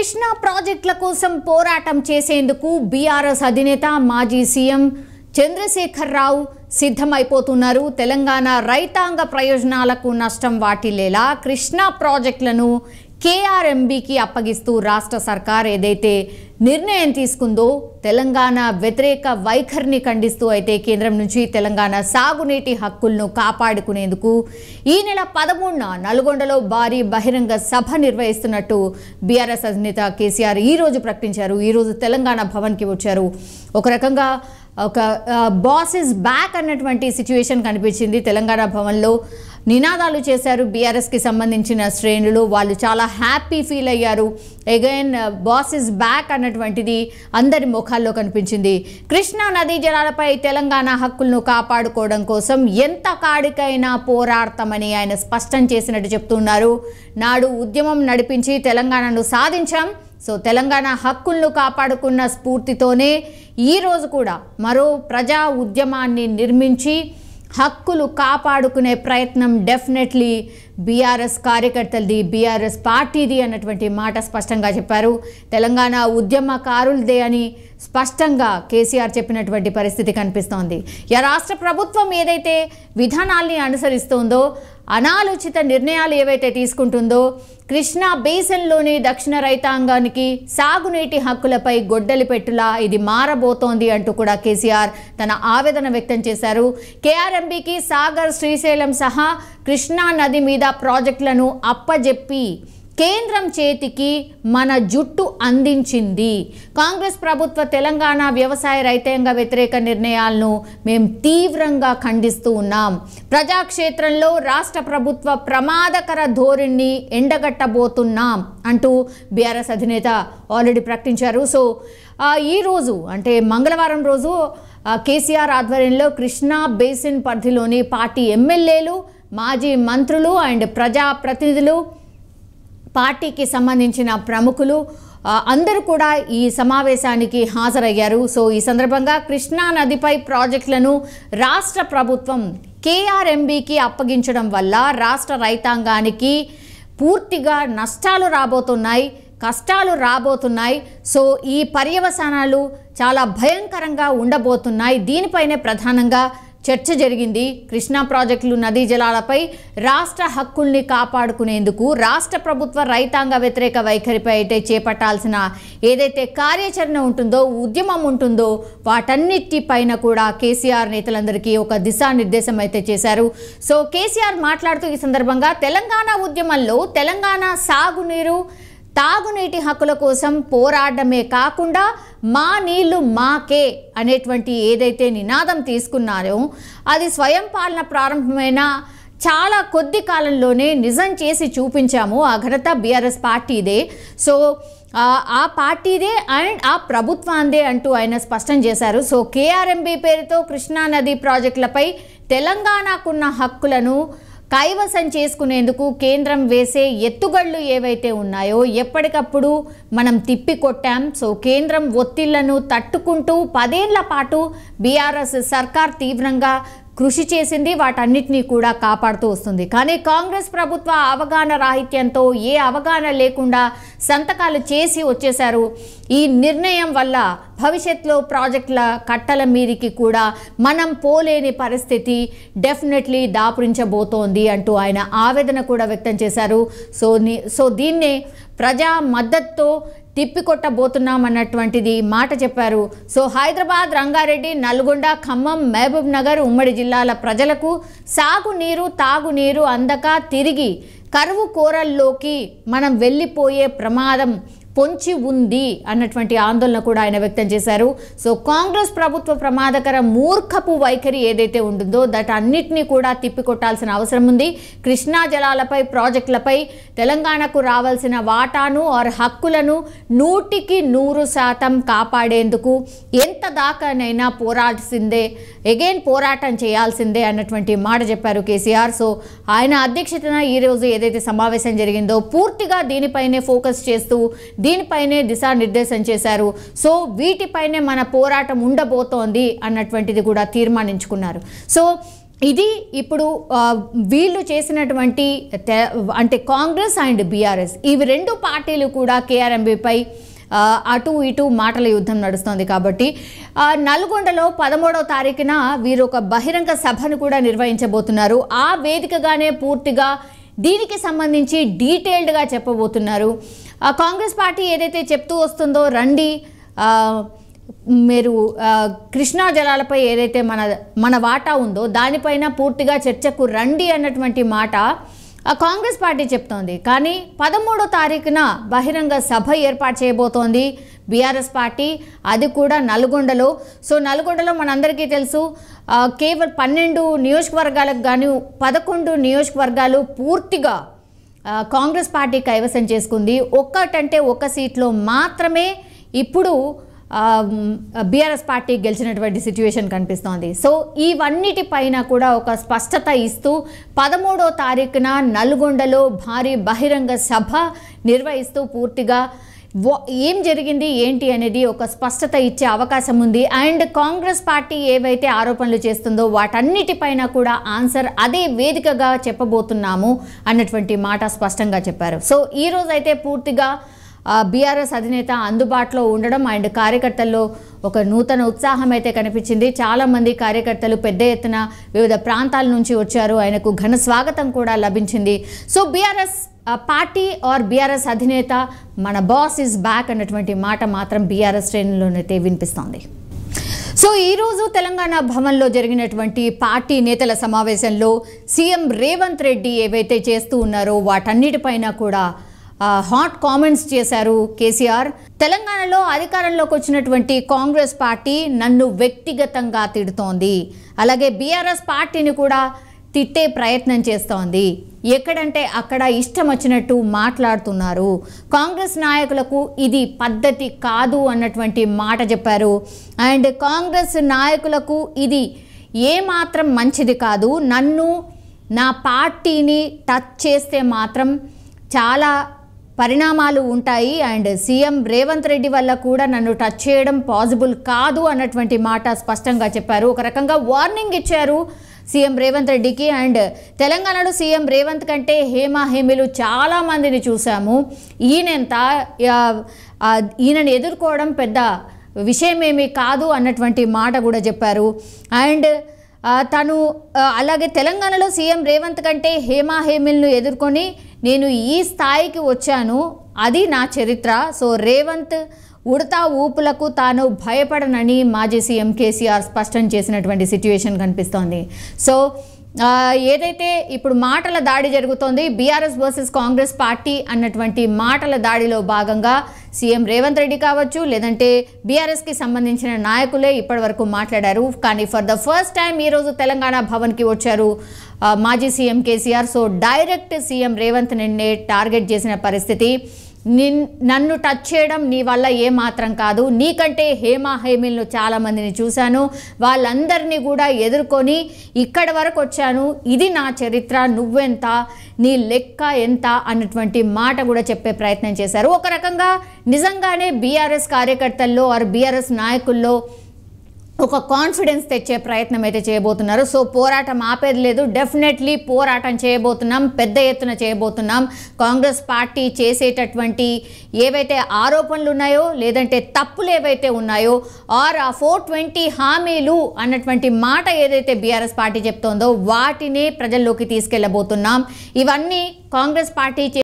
కృష్ణా ప్రాజెక్టుల కోసం పోరాటం చేసేందుకు బీఆర్ఎస్ అధినేత మాజీ సీఎం చంద్రశేఖర్ రావు సిద్ధమైపోతున్నారు. తెలంగాణ రైతాంగ ప్రయోజనాలకు నష్టం వాటిల్లేలా కృష్ణా ప్రాజెక్టులను కేఆర్ఎంబీకి అప్పగిస్తూ రాష్ట్ర సర్కార్ ఏదైతే నిర్ణయం తీసుకుందో తెలంగాణ వ్యతిరేక వైఖరిని ఖండిస్తూ అయితే కేంద్రం నుంచి తెలంగాణ సాగునీటి హక్కులను కాపాడుకునేందుకు ఈ నెల 13న నల్గొండలో భారీ బహిరంగ సభ నిర్వహిస్తున్నట్టు బీఆర్ఎస్ అధినేత కేసీఆర్ ఈరోజు ప్రకటించారు. ఈరోజు తెలంగాణ భవన్కి వచ్చారు. ఒక రకంగా ఒక బాస్ ఇస్ బ్యాక్ అన్నటువంటి సిచ్యువేషన్ కనిపించింది. తెలంగాణ భవన్లో నినాదాలు చేశారు బీఆర్ఎస్కి సంబంధించిన శ్రేణులు. వాళ్ళు చాలా హ్యాపీ ఫీల్ అయ్యారు. అగైన్ బాస్ ఇస్ బ్యాక్ అన్నటువంటిది అందరి ముఖాల్లో కనిపించింది. కృష్ణా నదీ జలాలపై తెలంగాణ హక్కులను కాపాడుకోవడం కోసం ఎంత కాడికైనా పోరాడతామని ఆయన స్పష్టం చేసినట్టు చెప్తున్నారు. నాడు ఉద్యమం నడిపించి తెలంగాణను సాధించాం. సో తెలంగాణ హక్కులను కాపాడుకున్న స్ఫూర్తితోనే ఈరోజు కూడా మరో ప్రజా ఉద్యమాన్ని నిర్మించి హక్కులు కాపాడుకునే ప్రయత్నం డెఫినెట్లీ బీఆర్ఎస్ కార్యకర్తలది, బీఆర్ఎస్ పార్టీది అన్నటువంటి మాట స్పష్టంగా చెప్పారు. తెలంగాణ ఉద్యమకారులదే అని స్పష్టంగా కేసీఆర్ చెప్పినటువంటి పరిస్థితి కనిపిస్తోంది. రాష్ట్ర ప్రభుత్వం ఏదైతే విధానాల్ని అనుసరిస్తుందో, అనాలోచిత నిర్ణయాలు ఏవైతే తీసుకుంటుందో, కృష్ణా బేసిన్లోని దక్షిణ రైతాంగానికి సాగునీటి హక్కులపై గొడ్డలి పెట్టులా ఇది మారబోతోంది అంటూ కూడా కేసీఆర్ తన ఆవేదన వ్యక్తం చేశారు. కేఆర్ఎంబీకి సాగర్, శ్రీశైలం సహా కృష్ణా నది మీద ప్రాజెక్టులను అప్పజెప్పి కేంద్రం చేతికి మన జుట్టు అందించింది. కాంగ్రెస్ ప్రభుత్వ తెలంగాణ వ్యవసాయ రైతాంగ వ్యతిరేక నిర్ణయాలను మేము తీవ్రంగా ఖండిస్తూ ఉన్నాం. ప్రజాక్షేత్రంలో రాష్ట్ర ప్రభుత్వ ప్రమాదకర ధోరణిని ఎండగట్టబోతున్నాం అంటూ బీఆర్ఎస్ అధినేత ఆల్రెడీ ప్రకటించారు. సో ఈరోజు అంటే మంగళవారం రోజు కేసీఆర్ ఆధ్వర్యంలో కృష్ణా బేసిన్ పరిధిలోని పార్టీ ఎమ్మెల్యేలు, మాజీ మంత్రులు అండ్ ప్రజాప్రతినిధులు, పార్టీకి సంబంధించిన ప్రముఖులు అందరూ కూడా ఈ సమావేశానికి హాజరయ్యారు. సో ఈ సందర్భంగా కృష్ణా నదిపై ప్రాజెక్టులను రాష్ట్ర ప్రభుత్వం కేఆర్ఎంబీకి అప్పగించడం వల్ల రాష్ట్ర రైతాంగానికి పూర్తిగా నష్టాలు రాబోతున్నాయి, కష్టాలు రాబోతున్నాయి. సో ఈ పర్యవసానాలు చాలా భయంకరంగా ఉండబోతున్నాయి. దీనిపైనే ప్రధానంగా చర్చ జరిగింది. కృష్ణా ప్రాజెక్టులు, నదీ జలాలపై రాష్ట్ర హక్కుల్ని కాపాడుకునేందుకు రాష్ట్ర ప్రభుత్వ రైతాంగ వ్యతిరేక వైఖరిపై అయితే చేపట్టాల్సిన ఏదైతే కార్యాచరణ ఉంటుందో, ఉద్యమం ఉంటుందో వాటన్నిటిపైన కూడా కేసీఆర్ నేతలందరికీ ఒక దిశానిర్దేశం అయితే చేశారు. సో కేసీఆర్ మాట్లాడుతూ ఈ సందర్భంగా తెలంగాణ ఉద్యమంలో తెలంగాణ సాగునీరు, తాగునీటి హక్కుల కోసం పోరాడమే కాకుండా మా నీళ్లు మాకే అనేటువంటి ఏదైతే నినాదం తీసుకున్నారో అది స్వయం పాలన ప్రారంభమైన చాలా కొద్ది కాలంలోనే నిజం చేసి చూపించాము. ఆ ఘనత బీఆర్ఎస్ పార్టీదే. సో ఆ పార్టీదే అండ్ ఆ ప్రభుత్వాందే అంటూ ఆయన స్పష్టం చేశారు. సో కేఆర్ఎంబీ పేరుతో కృష్ణా నది ప్రాజెక్టులపై తెలంగాణకున్న హక్కులను కైవసం చేసుకునేందుకు కేంద్రం వేసే ఎత్తుగళ్ళు ఏవైతే ఉన్నాయో ఎప్పటికప్పుడు మనం తిప్పికొట్టాం. సో కేంద్రం ఒత్తిళ్లను తట్టుకుంటూ 10 ఏళ్ల పాటు బీఆర్ఎస్ సర్కార్ తీవ్రంగా కృషి చేసింది. వాటన్నిటినీ కూడా కాపాడుతూ వస్తుంది. కానీ కాంగ్రెస్ ప్రభుత్వ అవగాహన రాహిత్యంతో, ఏ అవగాహన లేకుండా సంతకాలు చేసి వచ్చేశారు. ఈ నిర్ణయం వల్ల భవిష్యత్తులో ప్రాజెక్టుల కట్టల మీదికి కూడా మనం పోలేని పరిస్థితి డెఫినెట్లీ దాపురించబోతోంది అంటూ ఆయన ఆవేదన కూడా వ్యక్తం చేశారు. సో దీన్నే ప్రజా మద్దతుతో తిప్పికొట్టబోతున్నాం అన్నటువంటిది మాట చెప్పారు. సో హైదరాబాద్, రంగారెడ్డి, నల్గొండ, ఖమ్మం, మహబూబ్ నగర్ ఉమ్మడి జిల్లాల ప్రజలకు సాగునీరు, తాగునీరు అందక తిరిగి కరువు కోరల్లోకి మనం వెళ్ళిపోయే ప్రమాదం పొంచి ఉంది అన్నటువంటి ఆందోళన కూడా ఆయన వ్యక్తం చేశారు. సో కాంగ్రెస్ ప్రభుత్వ ప్రమాదకర మూర్ఖపు వైఖరి ఏదైతే ఉంటుందో అన్నిటినీ కూడా తిప్పికొట్టాల్సిన అవసరం ఉంది. కృష్ణా జలాలపై ప్రాజెక్టులపై తెలంగాణకు రావాల్సిన వాటాను హక్కులను 100% కాపాడేందుకు ఎంత దాకానైనా పోరాడాల్సిందే, అగైన్ పోరాటం చేయాల్సిందే అన్నటువంటి మాట చెప్పారు కేసీఆర్. సో ఆయన అధ్యక్షతన ఈరోజు ఏదైతే సమావేశం జరిగిందో పూర్తిగా దీనిపైనే ఫోకస్ చేస్తూ దీనిపైనే దిశానిర్దేశం చేశారు. సో వీటిపైనే మన పోరాటం ఉండబోతోంది అన్నటువంటిది కూడా తీర్మానించుకున్నారు. సో ఇది ఇప్పుడు వీళ్ళు చేసినటువంటి అంటే కాంగ్రెస్ అండ్ బీఆర్ఎస్ ఇవి రెండు పార్టీలు కూడా కేఆర్ఎంబీపై అటు ఇటు మాటల యుద్ధం నడుస్తుంది. కాబట్టి నల్గొండలో 13వ తారీఖున వీరు ఒక బహిరంగ సభను కూడా నిర్వహించబోతున్నారు. ఆ వేదికగానే పూర్తిగా దీనికి సంబంధించి డీటెయిల్డ్గా చెప్పబోతున్నారు. కాంగ్రెస్ పార్టీ ఏదైతే చెప్తూ వస్తుందో రండి మీరు కృష్ణా జలాలపై ఏదైతే మన వాటా ఉందో దానిపైన పూర్తిగా చర్చకు రండి అన్నటువంటి మాట కాంగ్రెస్ పార్టీ చెప్తోంది. కానీ 13వ తారీఖున బహిరంగ సభ ఏర్పాటు చేయబోతోంది బీఆర్ఎస్ పార్టీ, అది కూడా నల్గొండలో. సో నల్గొండలో మనందరికీ తెలుసు కేవలం 12 నియోజకవర్గాలకు గాను 11 నియోజకవర్గాలు పూర్తిగా కాంగ్రెస్ పార్టీ కైవసం చేసుకుంది. ఒక్కటంటే ఒక్క సీట్లో మాత్రమే ఇప్పుడు బీఆర్ఎస్ పార్టీ గెలిచినటువంటి సిచ్యువేషన్ కనిపిస్తోంది. సో ఇవన్నిటిపైన కూడా ఒక స్పష్టత ఇస్తూ 13వ తారీఖున నల్గొండలో భారీ బహిరంగ సభ నిర్వహిస్తూ పూర్తిగా ఏం జరిగింది ఏంటి అనేది ఒక స్పష్టత ఇచ్చే అవకాశం ఉంది. అండ్ కాంగ్రెస్ పార్టీ ఏవైతే ఆరోపణలు చేస్తుందో వాటన్నిటిపైన కూడా ఆన్సర్ అదే వేదికగా చెప్పబోతున్నాము అన్నటువంటి మాట స్పష్టంగా చెప్పారు. సో ఈరోజు అయితే పూర్తిగా బీఆర్ఎస్ అధినేత అందుబాటులో ఉండడం అండ్ కార్యకర్తల్లో ఒక నూతన ఉత్సాహం అయితే కనిపించింది. చాలామంది కార్యకర్తలు పెద్ద ఎత్తున వివిధ ప్రాంతాల నుంచి వచ్చారు. ఆయనకు ఘన స్వాగతం కూడా లభించింది. So BRS party or BRS అధినేత మన బాస్ ఈజ్ బ్యాక్ అన్నటువంటి మాట మాత్రం బీఆర్ఎస్ శ్రేణుల్లోనైతే వినిపిస్తోంది. సో ఈరోజు తెలంగాణ భవన్లో జరిగినటువంటి పార్టీ నేతల సమావేశంలో సీఎం రేవంత్ రెడ్డి ఏవైతే చేస్తూ ఉన్నారో వాటన్నిటిపైన కూడా హాట్ కామెంట్స్ చేశారు కేసీఆర్. తెలంగాణలో అధికారంలోకి వచ్చినటువంటి కాంగ్రెస్ పార్టీ నన్ను వ్యక్తిగతంగా తిడుతోంది, అలాగే బీఆర్ఎస్ పార్టీని కూడా తిట్టే ప్రయత్నం చేస్తోంది, ఎక్కడంటే అక్కడ ఇష్టం వచ్చినట్టు మాట్లాడుతున్నారు, కాంగ్రెస్ నాయకులకు ఇది పద్ధతి కాదు అన్నటువంటి మాట చెప్పారు. అండ్ కాంగ్రెస్ నాయకులకు ఇది ఏమాత్రం మంచిది కాదు, నన్ను నా పార్టీని టచ్ చేస్తే మాత్రం చాలా పరిణామాలు ఉంటాయి అండ్ సీఎం రేవంత్ రెడ్డి వల్ల కూడా నన్ను టచ్ చేయడం పాసిబుల్ కాదు అన్నటువంటి మాట స్పష్టంగా చెప్పారు. ఒక రకంగా వార్నింగ్ ఇచ్చారు సీఎం రేవంత్ రెడ్డికి. అండ్ తెలంగాణలో సీఎం రేవంత్ కంటే హేమీలు చాలామందిని చూసాము, ఈయనని ఎదుర్కోవడం పెద్ద విషయమేమీ కాదు అన్నటువంటి మాట కూడా చెప్పారు. అండ్ తను అలాగే తెలంగాణలో సీఎం రేవంత్ కంటే హేమీలను ఎదుర్కొని నేను ఈ స్థాయికి వచ్చాను, అది నా చరిత్ర. సో రేవంత్ ఉడతా ఊపులకు తాను భయపడనని మాజీ సీఎం కేసీఆర్ స్పష్టం చేసినటువంటి సిచ్యువేషన్ కనిపిస్తోంది. సో ఏదైతే ఇప్పుడు మాటల దాడి జరుగుతోంది బీఆర్ఎస్ వర్సెస్ కాంగ్రెస్ పార్టీ అన్నటువంటి మాటల దాడిలో భాగంగా సీఎం రేవంత్ రెడ్డి కావచ్చు లేదంటే బీఆర్ఎస్కి సంబంధించిన నాయకులే ఇప్పటి వరకు మాట్లాడారు. కానీ ఫర్ ద ఫస్ట్ టైం ఈరోజు తెలంగాణ భవన్కి వచ్చారు మాజీ CM KCR. So direct CM Revanth నిన్నే టార్గెట్ చేసిన పరిస్థితి. నన్ను టచ్ చేయడం నీ వల్ల ఏమాత్రం కాదు, నీకంటే హేమీలను చాలామందిని చూశాను, వాళ్ళందరినీ కూడా ఎదుర్కొని ఇక్కడి వరకు వచ్చాను, ఇది నా చరిత్ర, నువ్వెంత, నీ లెక్క ఎంత అన్నటువంటి మాట కూడా చెప్పే ప్రయత్నం చేశారు. ఒక రకంగా నిజంగానే బీఆర్ఎస్ కార్యకర్తల్లో ఆర్ బీఆర్ఎస్ నాయకుల్లో ఒక కాన్ఫిడెన్స్ తెచ్చే ప్రయత్నం అయితే చేయబోతున్నారు. సో పోరాటం ఆపేది లేదు, డెఫినెట్లీ పోరాటం చేయబోతున్నాం, పెద్ద ఎత్తున చేయబోతున్నాం. కాంగ్రెస్ పార్టీ చేసేటటువంటి ఏవైతే ఆరోపణలు ఉన్నాయో లేదంటే తప్పులు ఏవైతే ఉన్నాయో ఆర్ ఆ 420 హామీలు అన్నటువంటి మాట ఏదైతే బీఆర్ఎస్ పార్టీ చెప్తోందో వాటినే ప్రజల్లోకి తీసుకెళ్లబోతున్నాం. ఇవన్నీ కాంగ్రెస్ పార్టీ